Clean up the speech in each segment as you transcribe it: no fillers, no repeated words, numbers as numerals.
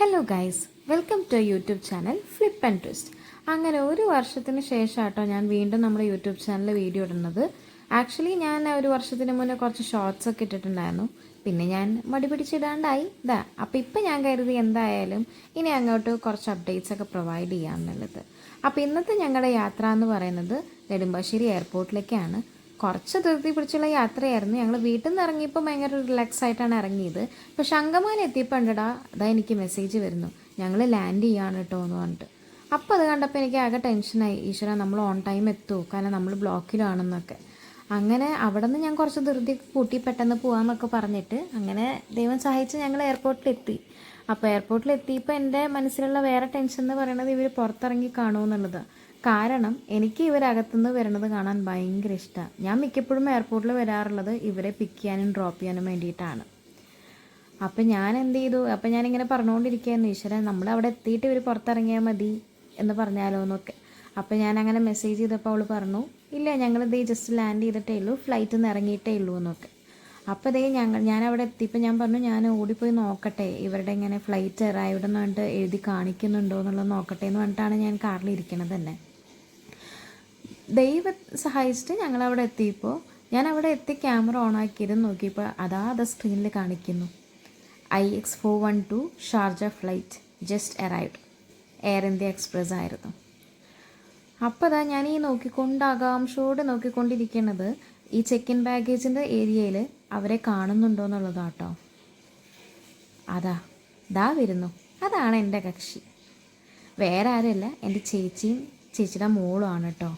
Hello guys, welcome to YouTube channel flip and twist. അങ്ങനെ ഒരു വർഷത്തിന് ശേഷം കേട്ടോ ഞാൻ വീണ്ടും നമ്മുടെ യൂട്യൂബ് ചാനലിൽ വീഡിയോ ഇടുന്നത്. ആക്ച്വലി ഞാൻ ഒരു വർഷത്തിന് മുന്നേ കുറച്ച് ഷോർട്സ് ഒക്കെ ഇട്ടിട്ടുണ്ടായിരുന്നു. പിന്നെ ഞാൻ മടി പിടിച്ചിടാണ്ടായി അപ്പോൾ ഇപ്പം ഞാൻ കരുതി എന്തായാലും ഇനി അങ്ങോട്ട് കുറച്ച് അപ്ഡേറ്റ്സ് ഒക്കെ പ്രൊവൈഡ് ചെയ്യാമെന്നുള്ളത്. അപ്പോൾ ഇന്നത്തെ ഞങ്ങളുടെ യാത്ര എന്ന് പറയുന്നത് നെടുമ്പാശ്ശേരി എയർപോർട്ടിലേക്കാണ്. കുറച്ച് ധൃതി പിടിച്ചുള്ള യാത്രയായിരുന്നു. ഞങ്ങൾ വീട്ടിൽ നിന്ന് ഇറങ്ങിയപ്പോൾ ഭയങ്കര റിലാക്സ് ആയിട്ടാണ് ഇറങ്ങിയത്. പക്ഷെ അങ്കമാലി എത്തിയപ്പോൾ ഉണ്ടടാ അതാ എനിക്ക് മെസ്സേജ് വരുന്നു, ഞങ്ങൾ ലാൻഡ് ചെയ്യാണ് കേട്ടോ എന്ന് പറഞ്ഞിട്ട്. അപ്പോൾ അത് കണ്ടപ്പോൾ എനിക്ക് ആകെ ടെൻഷനായി. ഈശ്വര, നമ്മൾ ഓൺ ടൈം എത്തുമോ, കാരണം നമ്മൾ ബ്ലോക്കിലാണെന്നൊക്കെ. അങ്ങനെ അവിടെ നിന്ന് ഞാൻ കുറച്ച് ധൃതി കൂട്ടി പെട്ടെന്ന് പോകാമെന്നൊക്കെ പറഞ്ഞിട്ട് അങ്ങനെ ദൈവം സഹായിച്ച് ഞങ്ങൾ എയർപോർട്ടിലെത്തി. അപ്പോൾ എയർപോർട്ടിലെത്തിയപ്പോൾ എൻ്റെ മനസ്സിലുള്ള വേറെ ടെൻഷൻ എന്ന് പറയുന്നത് ഇവർ പുറത്തിറങ്ങി കാണുമെന്നുള്ളതാണ്. കാരണം എനിക്ക് ഇവരകത്തുനിന്ന് വരുന്നത് കാണാൻ ഭയങ്കര ഇഷ്ടമാണ്. ഞാൻ മിക്കപ്പോഴും എയർപോർട്ടിൽ വരാറുള്ളത് ഇവരെ പിക്ക് ചെയ്യാനും ഡ്രോപ്പ് ചെയ്യാനും വേണ്ടിയിട്ടാണ്. അപ്പം ഞാൻ എന്ത് ചെയ്തു, അപ്പം ഞാനിങ്ങനെ പറഞ്ഞുകൊണ്ടിരിക്കുകയായിരുന്നു, ഈശ്വരൻ നമ്മളവിടെ എത്തിയിട്ട് ഇവർ പുറത്തിറങ്ങിയാൽ മതി എന്ന് പറഞ്ഞാലോ എന്നൊക്കെ. അപ്പം ഞാൻ അങ്ങനെ മെസ്സേജ് ചെയ്തപ്പോൾ അവൾ പറഞ്ഞു, ഇല്ല ഞങ്ങളിതേ ജസ്റ്റ് ലാൻഡ് ചെയ്തിട്ടേ ഉള്ളൂ, ഫ്ലൈറ്റിൽ നിന്ന് ഇറങ്ങിയിട്ടേ ഉള്ളൂ എന്നൊക്കെ. അപ്പോൾ ഇതേ ഞാനവിടെ എത്തിയപ്പോൾ ഞാൻ പറഞ്ഞു ഞാൻ ഓടിപ്പോയി നോക്കട്ടെ ഇവരുടെ ഇങ്ങനെ ഫ്ലൈറ്റ് അറൈവ്ഡ് എന്ന് പറഞ്ഞിട്ട് എഴുതി കാണിക്കുന്നുണ്ടോ എന്നുള്ളത് നോക്കട്ടെ എന്ന് പറഞ്ഞിട്ടാണ് ഞാൻ കാറിലിരിക്കണത് തന്നെ. ദൈവം സഹായിച്ചിട്ട് ഞങ്ങളവിടെ എത്തിയപ്പോൾ ഞാൻ അവിടെ എത്തി ക്യാമറ ഓൺ ആക്കിയിരുന്നു നോക്കിയപ്പോൾ അത് സ്ക്രീനിൽ കാണിക്കുന്നു IX412 Sharjah flight just arrived, air India express ആയിരുന്നു. അപ്പോൾ അതാ ഞാൻ ഈ ആകാംക്ഷയോടെ നോക്കിക്കൊണ്ടിരിക്കുന്നത് ഈ ചെക്ക് ഇൻ ബാഗേജിൻ്റെ ഏരിയയിൽ അവരെ കാണുന്നുണ്ടോ എന്നുള്ളതാട്ടോ. ദാ വരുന്നു, അതാണ് എൻ്റെ കക്ഷി. വേറെ ആരുമല്ല, എൻ്റെ ചേച്ചിയും ചേച്ചിയുടെ മോളുമാണ് കേട്ടോ.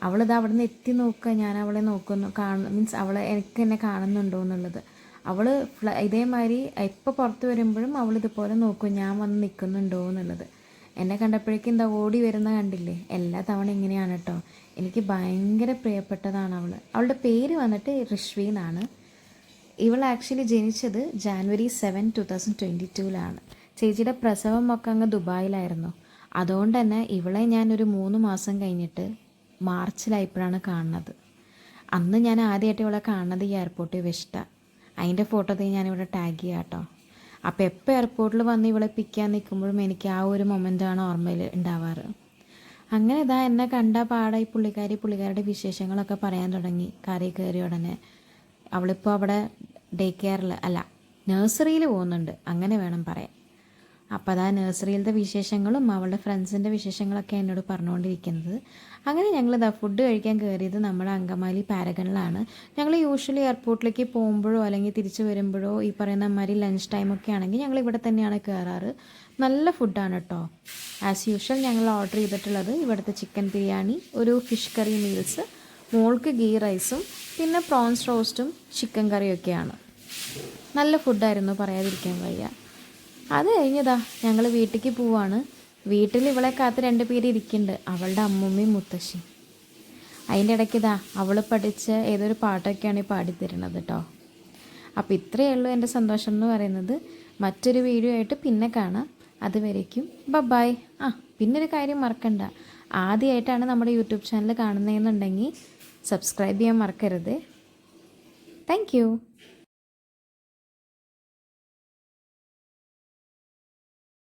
അവളിത് അവിടെ നിന്ന് എത്തി നോക്കുക, ഞാൻ അവളെ നോക്കുന്നു, മീൻസ് അവളെ എനിക്ക് എന്നെ കാണുന്നുണ്ടോ എന്നുള്ളത്. അവൾ ഇതേമാതിരി എപ്പോൾ പുറത്ത് വരുമ്പോഴും അവളിതുപോലെ നോക്കും ഞാൻ വന്ന് നിൽക്കുന്നുണ്ടോ എന്നുള്ളത്. എന്നെ കണ്ടപ്പോഴേക്കും എന്താ ഓടി വരുന്ന കണ്ടില്ലേ. എല്ലാ തവണ ഇങ്ങനെയാണ് കേട്ടോ. എനിക്ക് ഭയങ്കര പ്രിയപ്പെട്ടതാണ് അവൾ. അവളുടെ പേര് വന്നിട്ട് ഋഷ്വി എന്നാണ്. ഇവൾ ആക്ച്വലി ജനിച്ചത് January 7, 2022 ചേച്ചിയുടെ പ്രസവമൊക്കെ അങ്ങ് ദുബായിലായിരുന്നു. അതുകൊണ്ട് തന്നെ ഇവളെ ഞാനൊരു 3 മാസം കഴിഞ്ഞിട്ട് മാർച്ചിലായപ്പോഴാണ് കാണുന്നത്. അന്ന് ഞാൻ ആദ്യമായിട്ട് ഇവളെ കാണുന്നത് ഈ എയർപോർട്ടിൽ വെച്ചിട്ടാണ്. അതിൻ്റെ ഫോട്ടോ ഞാനിവിടെ ടാഗ് ചെയ്യാം കേട്ടോ. അപ്പോൾ എപ്പോൾ എയർപോർട്ടിൽ വന്ന് ഇവളെ പിക്ക് ചെയ്യാൻ നിൽക്കുമ്പോഴും എനിക്ക് ആ ഒരു മൊമെൻ്റാണ് ഓർമ്മയിൽ ഉണ്ടാവാറ്. അങ്ങനെ എന്നെ കണ്ട പാടെ ഈ പുള്ളിക്കാരുടെ വിശേഷങ്ങളൊക്കെ പറയാൻ തുടങ്ങി. കറി കയറിയ ഉടനെ അവളിപ്പോൾ അവിടെ ഡേ കെയറിൽ നഴ്സറിയിൽ പോകുന്നുണ്ട്, അങ്ങനെ വേണം പറയാൻ. അപ്പോൾ നഴ്സറിയിലത്തെ വിശേഷങ്ങളും അവളുടെ ഫ്രണ്ട്സിൻ്റെ വിശേഷങ്ങളൊക്കെ എന്നോട് പറഞ്ഞുകൊണ്ടിരിക്കുന്നത്. അങ്ങനെ ഞങ്ങൾ ഫുഡ് കഴിക്കാൻ കയറിയത് നമ്മുടെ അങ്കമാലി പാരഗണിലാണ്. ഞങ്ങൾ യൂഷ്വലി എയർപോർട്ടിലേക്ക് പോകുമ്പോഴോ അല്ലെങ്കിൽ തിരിച്ചു വരുമ്പോഴോ ഈ പറയുന്ന മാതിരി ലഞ്ച് ടൈമൊക്കെ ആണെങ്കിൽ ഞങ്ങൾ ഇവിടെ തന്നെയാണ് കയറാറ്. നല്ല ഫുഡാണ് കേട്ടോ. ആസ് യൂഷ്വൽ ഞങ്ങൾ ഓർഡർ ചെയ്തിട്ടുള്ളത് ഇവിടുത്തെ ചിക്കൻ ബിരിയാണി, ഒരു ഫിഷ് കറി മീൽസ്, മോൾക്ക് ഗീ റൈസും പിന്നെ പ്രോൺസ് റോസ്റ്റും ചിക്കൻ കറിയൊക്കെയാണ്. നല്ല ഫുഡായിരുന്നു, പറയാതിരിക്കാൻ വയ്യ. അത് കഴിഞ്ഞതാ ഞങ്ങൾ വീട്ടിലേക്ക് പോവാണ്. വീട്ടിൽ ഇവളെ കാത്ത് 2 പേര് ഇരിക്കുന്നുണ്ട്, അവളുടെ അമ്മൂമ്മയും മുത്തശ്ശിയും. അതിൻ്റെ ഇടയ്ക്ക് അവൾ പഠിച്ച ഏതൊരു പാട്ടൊക്കെയാണ് ഈ പാടിത്തരുന്നത് കേട്ടോ. അപ്പോൾ ഇത്രയേ ഉള്ളൂ എൻ്റെ സന്തോഷം എന്ന് പറയുന്നത്. മറ്റൊരു വീഡിയോ ആയിട്ട് പിന്നെ കാണാം. അതുവരേക്കും ബൈ. പിന്നൊരു കാര്യം മറക്കണ്ട, ആദ്യമായിട്ടാണ് നമ്മുടെ യൂട്യൂബ് ചാനൽ കാണുന്നതെന്നുണ്ടെങ്കിൽ സബ്സ്ക്രൈബ് ചെയ്യാൻ മറക്കരുത്. Thank you.